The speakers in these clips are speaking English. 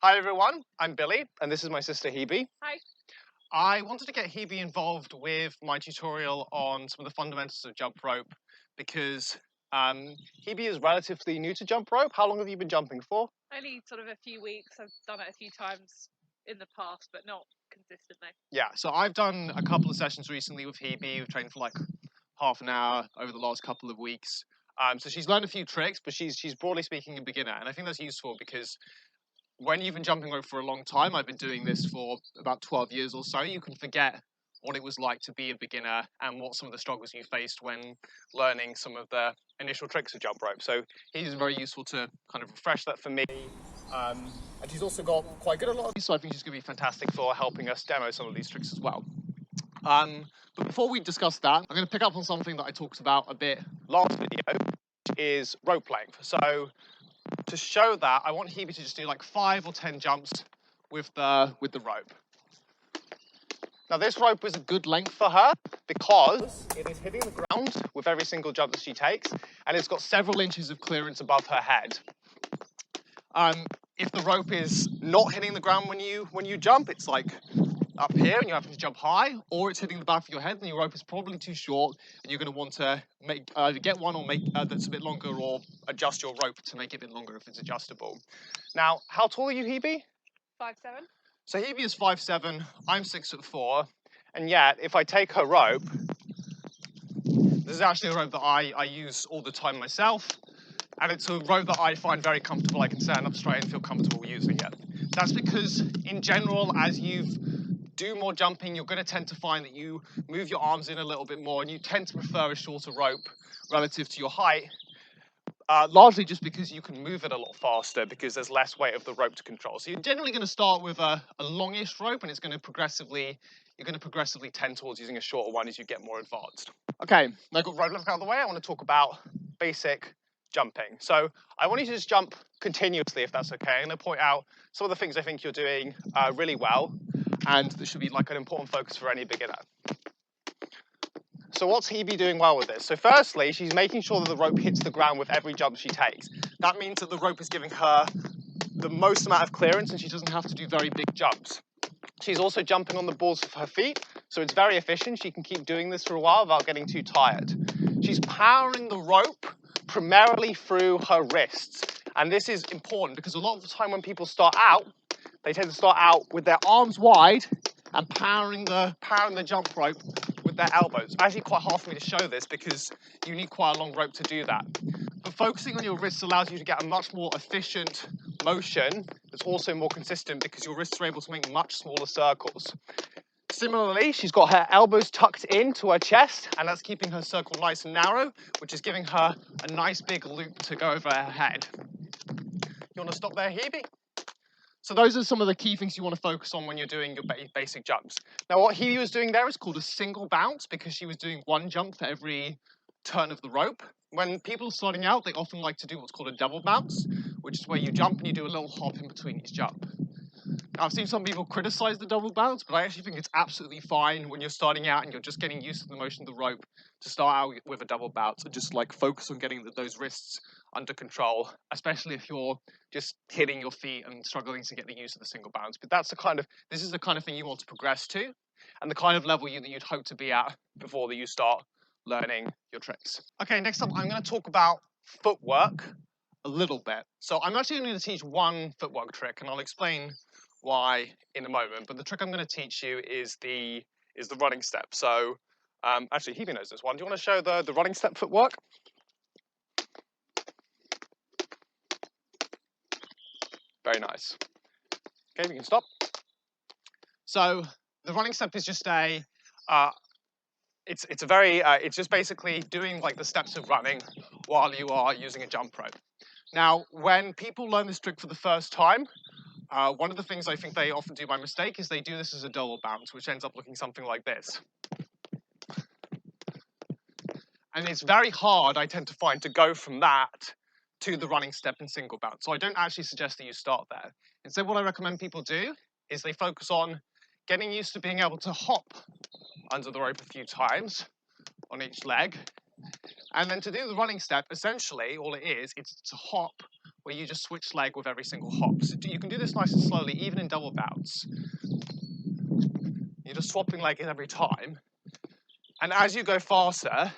Hi everyone, I'm Billy and this is my sister Hebe. Hi. I wanted to get Hebe involved with my tutorial on some of the fundamentals of jump rope because Hebe is relatively new to jump rope. How long have you been jumping for? Only sort of a few weeks. I've done it a few times in the past, but not consistently. Yeah, so I've done a couple of sessions recently with Hebe. We've trained for like half an hour over the last couple of weeks. So she's learned a few tricks, but she's broadly speaking a beginner, and I think that's useful because when you've been jumping rope for a long time, I've been doing this for about 12 years or so, you can forget what it was like to be a beginner and what some of the struggles you faced when learning some of the initial tricks of jump rope. So he's very useful to kind of refresh that for me. And she's also got quite good at a lot of these, so I think she's going to be fantastic for helping us demo some of these tricks as well. But before we discuss that, I'm going to pick up on something that I talked about a bit last video, which is rope length. So to show that, I want Hebe to just do like 5 or 10 jumps with the rope. Now this rope is a good length for her because it is hitting the ground with every single jump that she takes, and it's got several inches of clearance above her head. If the rope is not hitting the ground when you jump, it's like up here and you have to jump high, or it's hitting the back of your head and your rope is probably too short and you're going to want to make either get one or make that's a bit longer, or adjust your rope to make it a bit longer if it's adjustable. Now, how tall are you, Hebe? 5'7". So Hebe is 5'7", I'm 6'4", and yet if I take her rope, this is actually a rope that I use all the time myself, and it's a rope that I find very comfortable. I can stand up straight and feel comfortable using it. That's because in general, as you do more jumping, you're going to tend to find that you move your arms in a little bit more and you tend to prefer a shorter rope relative to your height, largely just because you can move it a lot faster because there's less weight of the rope to control. So you're generally going to start with a longish rope, and you're going to progressively tend towards using a shorter one as you get more advanced. Okay, now I've got rope length out of the way, I want to talk about basic jumping. So I want you to just jump continuously, if that's okay. I'm going to point out some of the things I think you're doing really well, and this should be like an important focus for any beginner. So what's Hebe doing well with this? So firstly, she's making sure that the rope hits the ground with every jump she takes. That means that the rope is giving her the most amount of clearance and she doesn't have to do very big jumps. She's also jumping on the balls of her feet, so it's very efficient. She can keep doing this for a while without getting too tired. She's powering the rope primarily through her wrists. And this is important because a lot of the time when people start out, they tend to start out with their arms wide and powering the jump rope with their elbows. It's actually quite hard for me to show this because you need quite a long rope to do that. But focusing on your wrists allows you to get a much more efficient motion that's also more consistent because your wrists are able to make much smaller circles. Similarly, she's got her elbows tucked into her chest, and that's keeping her circle nice and narrow, which is giving her a nice big loop to go over her head. You want to stop there, Hebe? So those are some of the key things you want to focus on when you're doing your basic jumps. Now, what Hebe was doing there is called a single bounce because she was doing one jump for every turn of the rope. When people are starting out, they often like to do what's called a double bounce, which is where you jump and you do a little hop in between each jump. Now, I've seen some people criticize the double bounce, but I actually think it's absolutely fine when you're starting out and you're just getting used to the motion of the rope to start out with a double bounce and just like focus on getting those wrists under control, especially if you're just hitting your feet and struggling to get the use of the single bounce. But this is the kind of thing you want to progress to and the kind of level that you'd hope to be at before you start learning your tricks. Okay, next up, I'm going to talk about footwork a little bit. So I'm actually going to teach one footwork trick, and I'll explain why in a moment. But the trick I'm going to teach you is the running step. So actually, Hebe knows this one. Do you want to show the running step footwork? Very nice. Okay, we can stop. So the running step is just it's just basically doing like the steps of running while you are using a jump rope. Now, when people learn this trick for the first time, one of the things I think they often do by mistake is they do this as a double bounce, which ends up looking something like this. And it's very hard, I tend to find, to go from that to the running step and single bounce. So I don't actually suggest that you start there. Instead, what I recommend people do is they focus on getting used to being able to hop under the rope a few times on each leg. And then to do the running step, essentially, all it is, it's to hop where you just switch leg with every single hop. So you can do this nice and slowly, even in double bounce. You're just swapping legs every time. And as you go faster,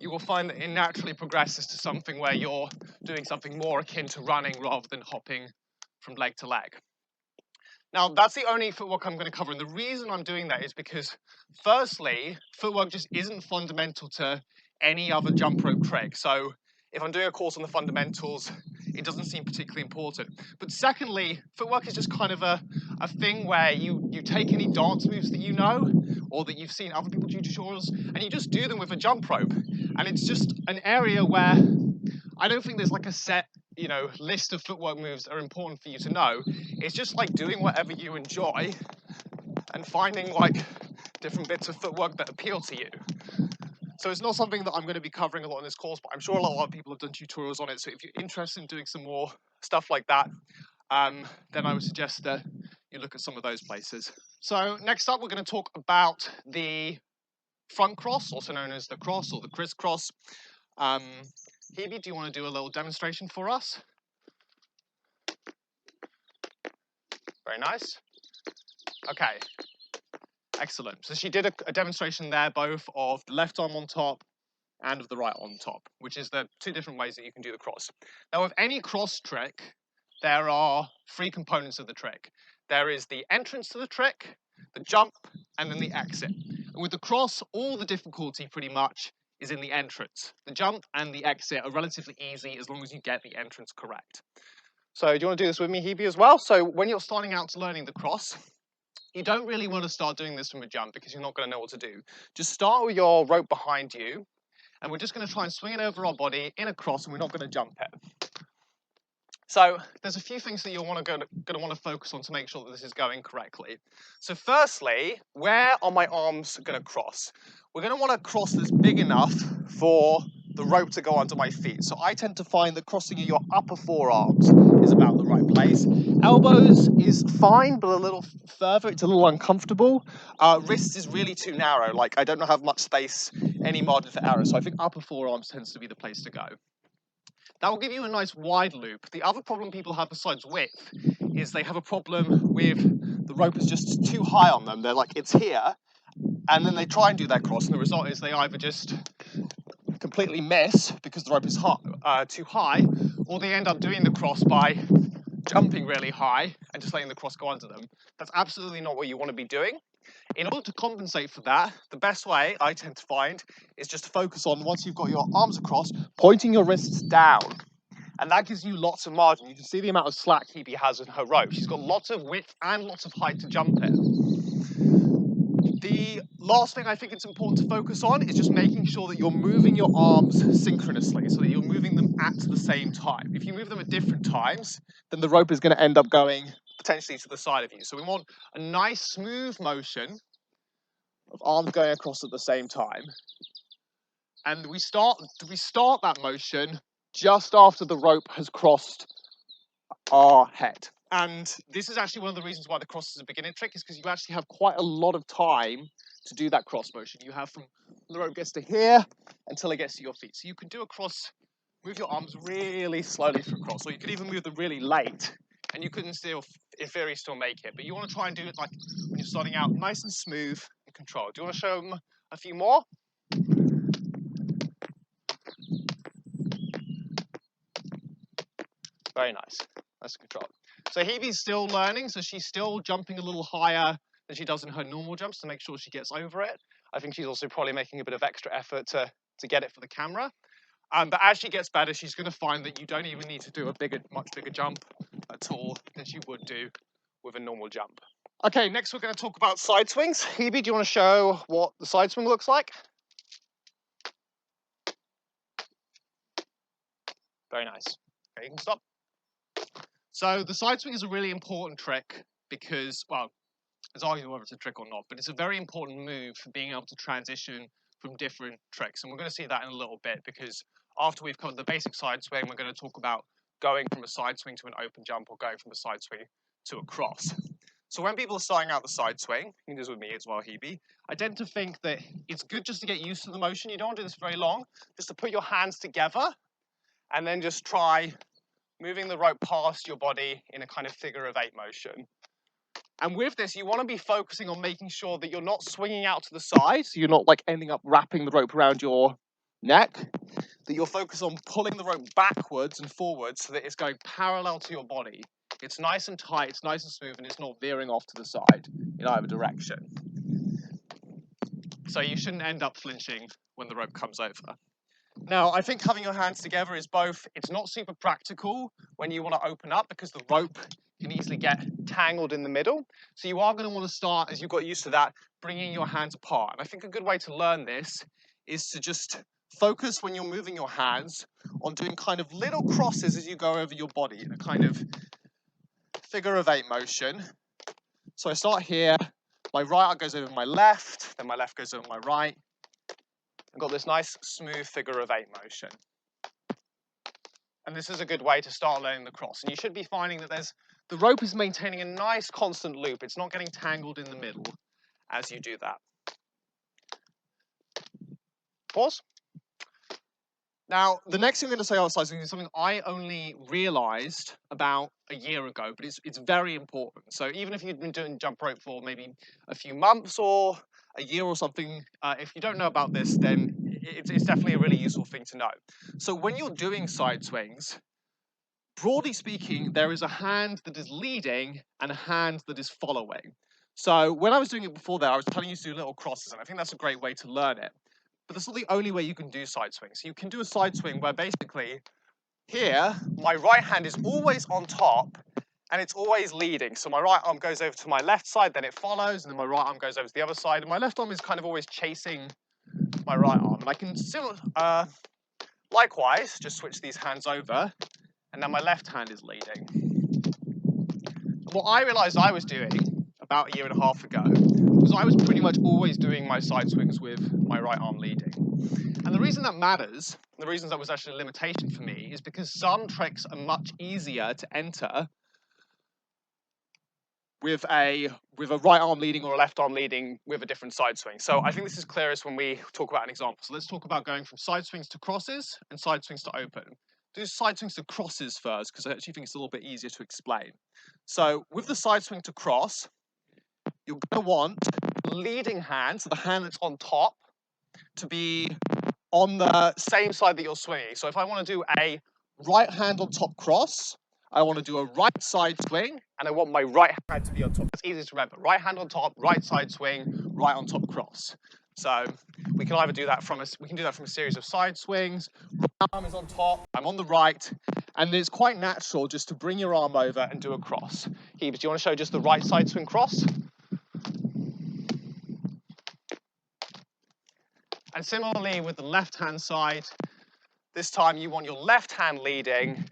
you will find that it naturally progresses to something where you're doing something more akin to running rather than hopping from leg to leg. Now, that's the only footwork I'm going to cover, and the reason I'm doing that is because, firstly, footwork just isn't fundamental to any other jump rope trick. So if I'm doing a course on the fundamentals, it doesn't seem particularly important. But secondly, footwork is just kind of a thing where you take any dance moves that you know, or that you've seen other people do tutorials, and you just do them with a jump rope. And it's just an area where I don't think there's like a set, list of footwork moves that are important for you to know. It's just like doing whatever you enjoy and finding like different bits of footwork that appeal to you. So it's not something that I'm going to be covering a lot in this course, but I'm sure a lot of people have done tutorials on it. So if you're interested in doing some more stuff like that, then I would suggest that you look at some of those places. So next up, we're going to talk about the front cross, also known as the cross or the criss-cross. Hebe, do you want to do a little demonstration for us? Very nice. Okay, excellent. So she did a demonstration there, both of the left arm on top and of the right on top, which is the two different ways that you can do the cross. Now, with any cross trick, there are three components of the trick. There is the entrance to the trick, the jump, and then the exit. And with the cross, all the difficulty pretty much is in the entrance. The jump and the exit are relatively easy as long as you get the entrance correct. So do you want to do this with me, Hebe, as well? So when you're starting out learning the cross, you don't really want to start doing this from a jump because you're not going to know what to do. Just start with your rope behind you, and we're just going to try and swing it over our body in a cross, and we're not going to jump it. So there's a few things that you're going to want to focus on to make sure that this is going correctly. So firstly, where are my arms going to cross? We're going to want to cross this big enough for the rope to go under my feet. So I tend to find that crossing your upper forearms is about the right place. Elbows is fine, but a little further, it's a little uncomfortable. Wrists is really too narrow. Like I don't have much space, any margin for error. So I think upper forearms tends to be the place to go. That will give you a nice wide loop. The other problem people have besides width is they have a problem with the rope is just too high on them. They're like, it's here, and then they try and do that cross, and the result is they either just completely miss because the rope is too high, or they end up doing the cross by jumping really high and just letting the cross go under them. That's absolutely not what you want to be doing. In order to compensate for that, the best way I tend to find is just to focus on, once you've got your arms across, pointing your wrists down. And that gives you lots of margin. You can see the amount of slack Hebe has in her rope. She's got lots of width and lots of height to jump in. The last thing I think it's important to focus on is just making sure that you're moving your arms synchronously, so that you're moving them at the same time. If you move them at different times, then the rope is going to end up going potentially to the side of you. So we want a nice smooth motion of arms going across at the same time. And we start that motion just after the rope has crossed our head. And this is actually one of the reasons why the cross is a beginner trick, is because you actually have quite a lot of time to do that cross motion. You have from the rope gets to here until it gets to your feet. So you can do a cross, move your arms really slowly through cross, or you could even move them really late, and you couldn't still, in theory, still make it. But you want to try and do it like when you're starting out, nice and smooth and controlled. Do you want to show them a few more? Very nice. That's control. So Hebe's still learning, so she's still jumping a little higher than she does in her normal jumps to make sure she gets over it. I think she's also probably making a bit of extra effort to get it for the camera. But as she gets better, she's going to find that you don't even need to do a much bigger jump at all than she would do with a normal jump. Okay, next we're going to talk about side swings. Hebe, do you want to show what the side swing looks like? Very nice. Okay, you can stop. So the side swing is a really important trick because, well, it's arguable whether it's a trick or not, but it's a very important move for being able to transition from different tricks. And we're going to see that in a little bit, because after we've covered the basic side swing, we're going to talk about going from a side swing to an open jump, or going from a side swing to a cross. So when people are starting out the side swing, you can do this with me as well, Hebe, I tend to think that it's good just to get used to the motion. You don't want to do this very long, just to put your hands together and then just try moving the rope past your body in a kind of figure of 8 motion. And with this, you want to be focusing on making sure that you're not swinging out to the side, so you're not like ending up wrapping the rope around your neck, that you're focused on pulling the rope backwards and forwards so that it's going parallel to your body. It's nice and tight, it's nice and smooth, and it's not veering off to the side in either direction. So you shouldn't end up flinching when the rope comes over. Now, I think having your hands together is both, it's not super practical when you want to open up because the rope can easily get tangled in the middle. So you are going to want to start, as you got used to that, bringing your hands apart. And I think a good way to learn this is to just focus when you're moving your hands on doing kind of little crosses as you go over your body in a kind of figure of 8 motion. So I start here, my right arm goes over my left, then my left goes over my right. I've got this nice smooth figure of 8 motion. And this is a good way to start learning the cross. And you should be finding that the rope is maintaining a nice constant loop. It's not getting tangled in the middle as you do that. Pause. Now, the next thing I'm going to say about side swing is something I only realized about a year ago, but it's very important. So even if you've been doing jump rope for maybe a few months or a year or something, if you don't know about this, then it's definitely a really useful thing to know. So when you're doing side swings, broadly speaking, there is a hand that is leading and a hand that is following. So when I was doing it before that, I was telling you to do little crosses, and I think that's a great way to learn it. But that's not the only way you can do side swings. You can do a side swing where basically here, my right hand is always on top and it's always leading. So my right arm goes over to my left side, then it follows, and then my right arm goes over to the other side, and my left arm is kind of always chasing my right arm. And I can likewise just switch these hands over, and now my left hand is leading. And what I realized I was doing about a year and a half ago was I was pretty much always doing my side swings with my right arm leading. And the reason that matters, the reason that was actually a limitation for me, is because some tricks are much easier to enter with a right arm leading or a left arm leading with a different side swing. So I think this is clearest when we talk about an example. So let's talk about going from side swings to crosses and side swings to open. Do side swings to crosses first, because I actually think it's a little bit easier to explain. So with the side swing to cross, you're going to want the leading hand, so the hand that's on top, to be on the same side that you're swinging. So if I want to do a right hand on top cross, I want to do a right side swing, and I want my right hand to be on top. That's easy to remember. Right hand on top, right side swing, right on top cross. So we can either do that from a series of side swings. Right arm is on top, I'm on the right, and it's quite natural just to bring your arm over and do a cross. Heaves, do you want to show just the right side swing cross? And similarly with the left-hand side, this time you want your left hand leading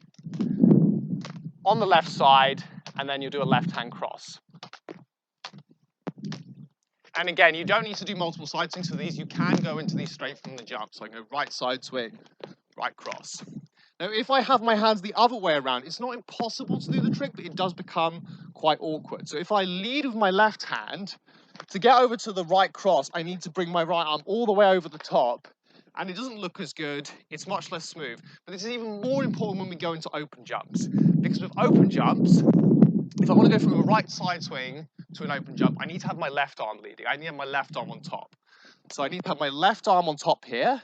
on the left side, and then you'll do a left-hand cross. And again, you don't need to do multiple side swings for these. You can go into these straight from the jump. So I go right side swing, right cross. Now, if I have my hands the other way around, it's not impossible to do the trick, but it does become quite awkward. So if I lead with my left hand, to get over to the right cross, I need to bring my right arm all the way over the top, and it doesn't look as good, it's much less smooth. But this is even more important when we go into open jumps, because with open jumps, if I want to go from a right side swing to an open jump, I need to have my left arm leading. I need to have my left arm on top. So I need to have my left arm on top here,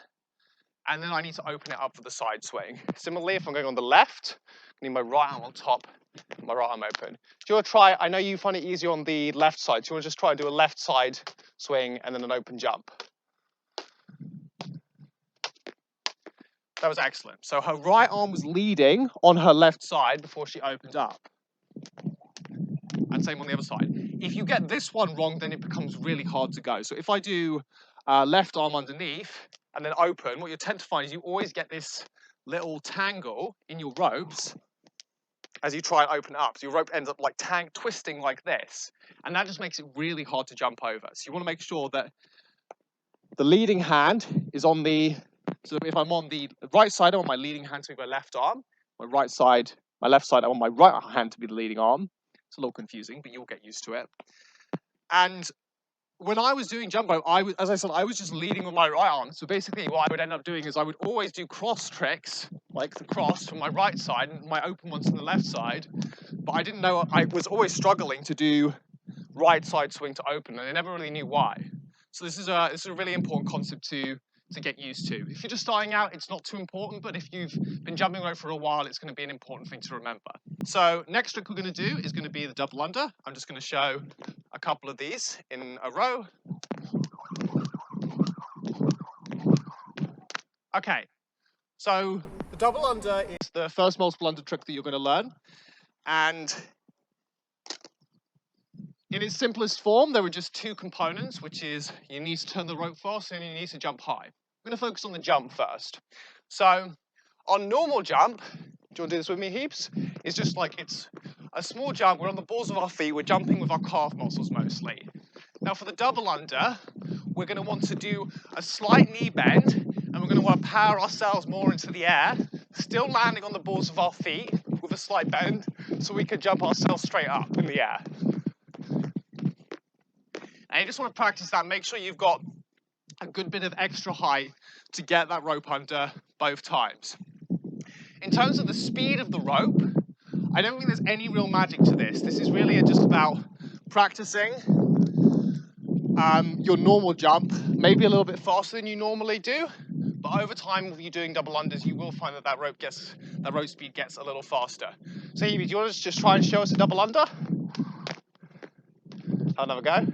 and then I need to open it up for the side swing. Similarly, if I'm going on the left, I need my right arm on top, my right arm open. Do you want to try, I know you find it easier on the left side, so you want to just try and do a left side swing and then an open jump. That was excellent. So her right arm was leading on her left side before she opened up. And same on the other side. If you get this one wrong, then it becomes really hard to go. So if I do left arm underneath and then open, what you tend to find is you always get this little tangle in your ropes as you try and open it up. So your rope ends up like twisting like this. And that just makes it really hard to jump over. So you want to make sure that the leading hand is on the, so if I'm on the right side, I want my leading hand to be my left arm. My left side, I want my right hand to be the leading arm. It's a little confusing, but you'll get used to it. And when I was doing jump rope, as I said, I was just leading with my right arm. So basically what I would end up doing is I would always do cross tricks, like the cross from my right side and my open ones from the left side. But I didn't know, I was always struggling to do right side swing to open, and I never really knew why. So this is a really important concept to get used to. If you're just starting out, it's not too important, but if you've been jumping rope for a while, it's going to be an important thing to remember. So next trick we're going to do is going to be the double under. I'm just going to show a couple of these in a row. Okay, so the double under is the first multiple under trick that you're going to learn, and in its simplest form, there are just two components, which is you need to turn the rope fast and you need to jump high. I'm going to focus on the jump first. So on normal jump, do you want to do this with me, Heaps? It's just like it's a small jump. We're on the balls of our feet. We're jumping with our calf muscles mostly. Now for the double under, we're going to want to do a slight knee bend, and we're going to want to power ourselves more into the air, still landing on the balls of our feet with a slight bend, so we can jump ourselves straight up in the air. And you just want to practice that. Make sure you've got a good bit of extra height to get that rope under both times. In terms of the speed of the rope, I don't think there's any real magic to this. This is really just about practicing your normal jump, maybe a little bit faster than you normally do. But over time, with you doing double unders, you will find that rope speed gets a little faster. So, Evie, do you want to just try and show us a double under? Have another go.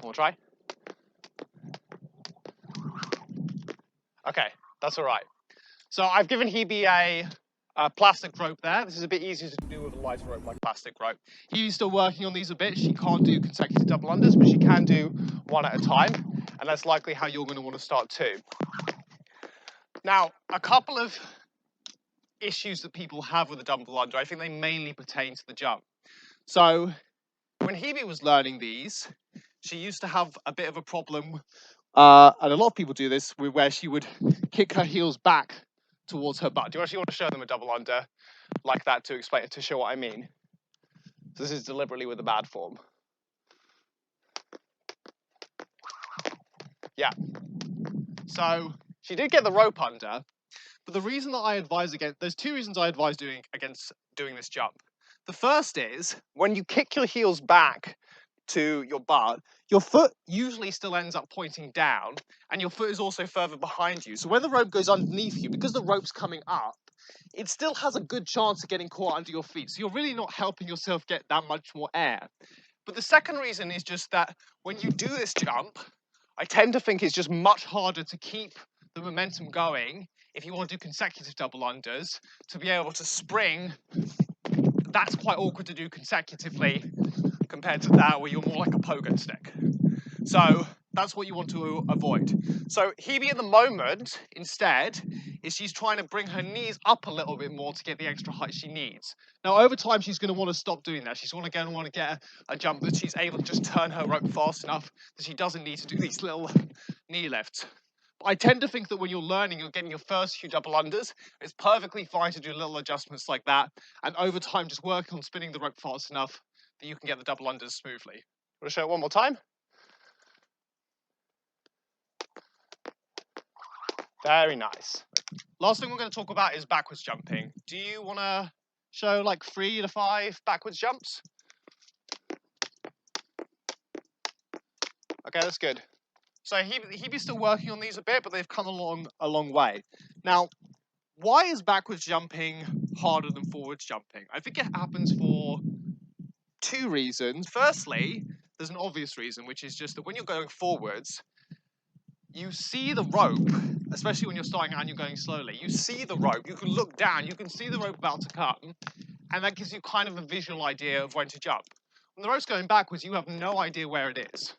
We'll try. Okay, that's all right. So I've given Hebe a plastic rope there. This is a bit easier to do with a lighter rope like plastic rope. Hebe's still working on these a bit. She can't do consecutive double unders, but she can do one at a time. And that's likely how you're going to want to start too. Now, a couple of issues that people have with a double under, I think they mainly pertain to the jump. So when Hebe was learning these, she used to have a bit of a problem, and a lot of people do this, where she would kick her heels back towards her butt. Do you actually want to show them a double under like that to show what I mean? So this is deliberately with a bad form. Yeah. So she did get the rope under, but the reason that I advise against, there's two reasons I advise against doing this jump. The first is when you kick your heels back to your butt, your foot usually still ends up pointing down, and your foot is also further behind you. So when the rope goes underneath you, because the rope's coming up, it still has a good chance of getting caught under your feet. So you're really not helping yourself get that much more air. But the second reason is just that when you do this jump, I tend to think it's just much harder to keep the momentum going if you want to do consecutive double unders, to be able to spring. That's quite awkward to do consecutively compared to that where you're more like a pogo stick. So that's what you want to avoid. So Hebe at the moment, instead, is she's trying to bring her knees up a little bit more to get the extra height she needs. Now over time, she's going to want to stop doing that. She's going to want to get a jump that she's able to just turn her rope fast enough that she doesn't need to do these little knee lifts. But I tend to think that when you're learning, you're getting your first few double unders, it's perfectly fine to do little adjustments like that. And over time, just work on spinning the rope fast enough that you can get the double unders smoothly. Want to show it one more time? Very nice. Last thing we're going to talk about is backwards jumping. Do you want to show like 3 to 5 backwards jumps? Okay, that's good. So Hebe's still working on these a bit, but they've come along a long way. Now, why is backwards jumping harder than forwards jumping? I think it happens for 2 reasons. Firstly, there's an obvious reason, which is just that when you're going forwards, you see the rope, especially when you're starting out and you're going slowly, you see the rope, you can look down, you can see the rope about to come, and that gives you kind of a visual idea of when to jump. When the rope's going backwards, you have no idea where it is.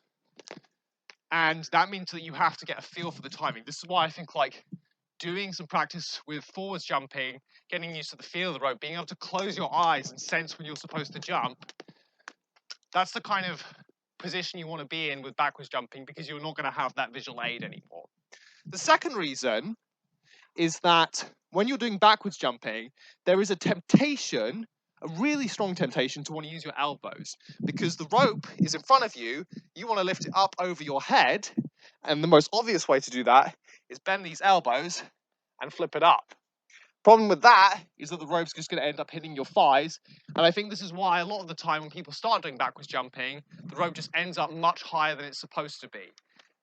And that means that you have to get a feel for the timing. This is why I think like doing some practice with forwards jumping, getting used to the feel of the rope, being able to close your eyes and sense when you're supposed to jump, that's the kind of position you want to be in with backwards jumping, because you're not going to have that visual aid anymore. The second reason is that when you're doing backwards jumping, there is a temptation a really strong temptation to want to use your elbows because the rope is in front of you. You want to lift it up over your head. And the most obvious way to do that is bend these elbows and flip it up. Problem with that is that the rope's just going to end up hitting your thighs. And I think this is why a lot of the time when people start doing backwards jumping, the rope just ends up much higher than it's supposed to be.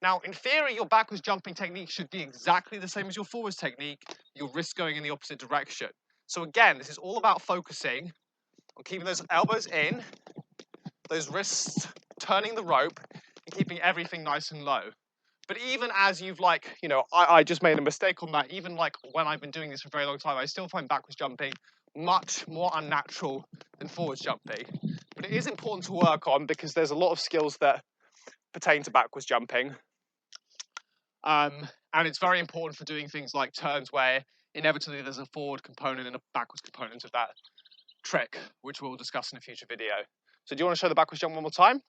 Now, in theory, your backwards jumping technique should be exactly the same as your forwards technique, your wrist going in the opposite direction. So again, this is all about focusing on keeping those elbows in, those wrists turning the rope, and keeping everything nice and low. But even as you've I just made a mistake on that. Even like when I've been doing this for a very long time, I still find backwards jumping much more unnatural than forwards jumping. But it is important to work on because there's a lot of skills that pertain to backwards jumping. And it's very important for doing things like turns where inevitably there's a forward component and a backwards component of that trick, which we'll discuss in a future video. So do you want to show the backwards jump one more time?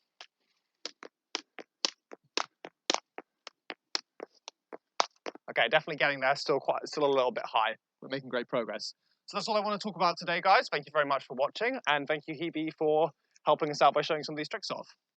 Okay, definitely getting there, still a little bit high. We're making great progress. So that's all I want to talk about today, guys. Thank you very much for watching, and thank you, Hebe, for helping us out by showing some of these tricks off.